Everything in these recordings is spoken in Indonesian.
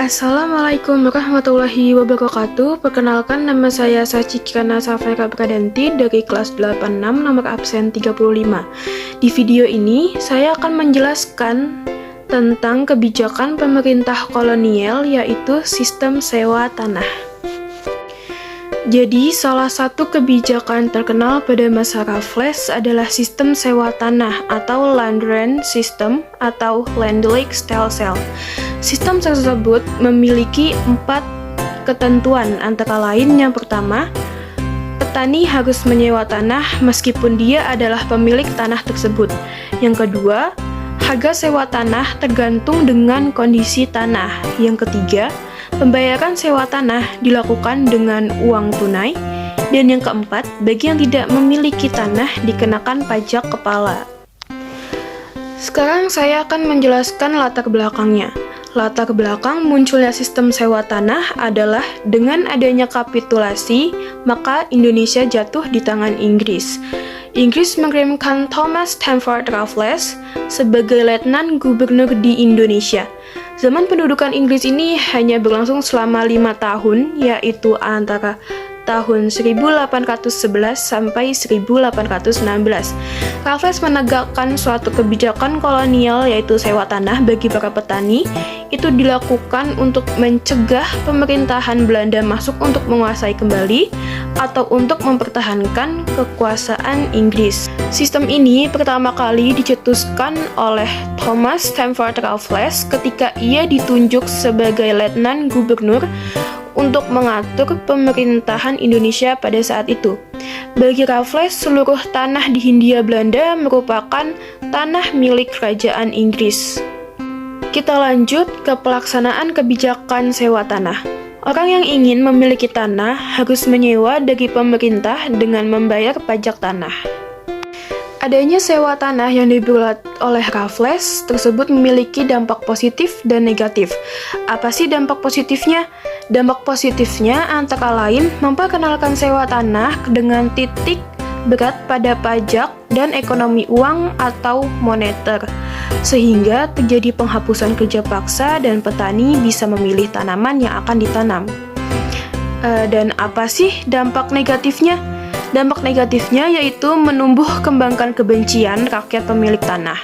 Assalamualaikum warahmatullahi wabarakatuh. Perkenalkan, nama saya Saci Kirana Safera Pradanti dari kelas 86 nomor absen 35. Di video ini, saya akan menjelaskan tentang kebijakan pemerintah kolonial, yaitu sistem sewa tanah. Jadi, salah satu kebijakan terkenal pada masa Raffles adalah sistem sewa tanah atau land rent system atau land lease style sale. Sistem tersebut memiliki 4 ketentuan, antara lain yang pertama, petani harus menyewa tanah meskipun dia adalah pemilik tanah tersebut. Yang kedua, harga sewa tanah tergantung dengan kondisi tanah. Yang ketiga, pembayaran sewa tanah dilakukan dengan uang tunai. Dan yang keempat, bagi yang tidak memiliki tanah dikenakan pajak kepala. Sekarang saya akan menjelaskan latar belakangnya. Latar belakang munculnya sistem sewa tanah adalah dengan adanya kapitulasi, maka Indonesia jatuh di tangan Inggris. Inggris mengirimkan Thomas Stamford Raffles sebagai letnan gubernur di Indonesia. Zaman pendudukan Inggris ini hanya berlangsung selama 5 tahun, yaitu antara tahun 1811 sampai 1816. Raffles menegakkan suatu kebijakan kolonial, yaitu sewa tanah bagi para petani. Itu dilakukan untuk mencegah pemerintahan Belanda masuk untuk menguasai kembali atau untuk mempertahankan kekuasaan Inggris. Sistem ini pertama kali dicetuskan oleh Thomas Stamford Raffles ketika ia ditunjuk sebagai letnan gubernur untuk mengatur pemerintahan Indonesia pada saat itu. Bagi Raffles, seluruh tanah di Hindia Belanda merupakan tanah milik kerajaan Inggris. Kita lanjut ke pelaksanaan kebijakan sewa tanah. Orang yang ingin memiliki tanah harus menyewa dari pemerintah dengan membayar pajak tanah. Adanya sewa tanah yang dibuat oleh Raffles tersebut memiliki dampak positif dan negatif. Apa sih dampak positifnya? Dampak positifnya antara lain memperkenalkan sewa tanah dengan titik berat pada pajak dan ekonomi uang atau moneter, sehingga terjadi penghapusan kerja paksa dan petani bisa memilih tanaman yang akan ditanam. Dan apa sih dampak negatifnya? Dampak negatifnya yaitu menumbuh kembangkan kebencian rakyat pemilik tanah.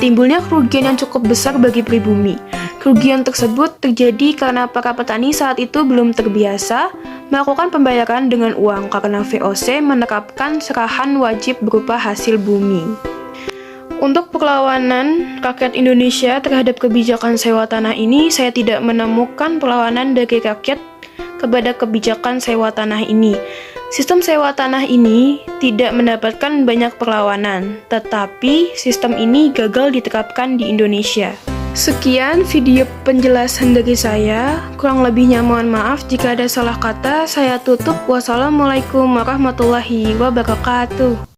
Timbulnya kerugian yang cukup besar bagi pribumi. Kerugian tersebut terjadi karena para petani saat itu belum terbiasa melakukan pembayaran dengan uang karena VOC menerapkan serahan wajib berupa hasil bumi. Untuk perlawanan rakyat Indonesia terhadap kebijakan sewa tanah ini, saya tidak menemukan perlawanan dari rakyat kepada kebijakan sewa tanah ini. Sistem sewa tanah ini tidak mendapatkan banyak perlawanan, tetapi sistem ini gagal diterapkan di Indonesia. Sekian video penjelasan dari saya, kurang lebihnya mohon maaf jika ada salah kata. Saya tutup. Wassalamualaikum warahmatullahi wabarakatuh.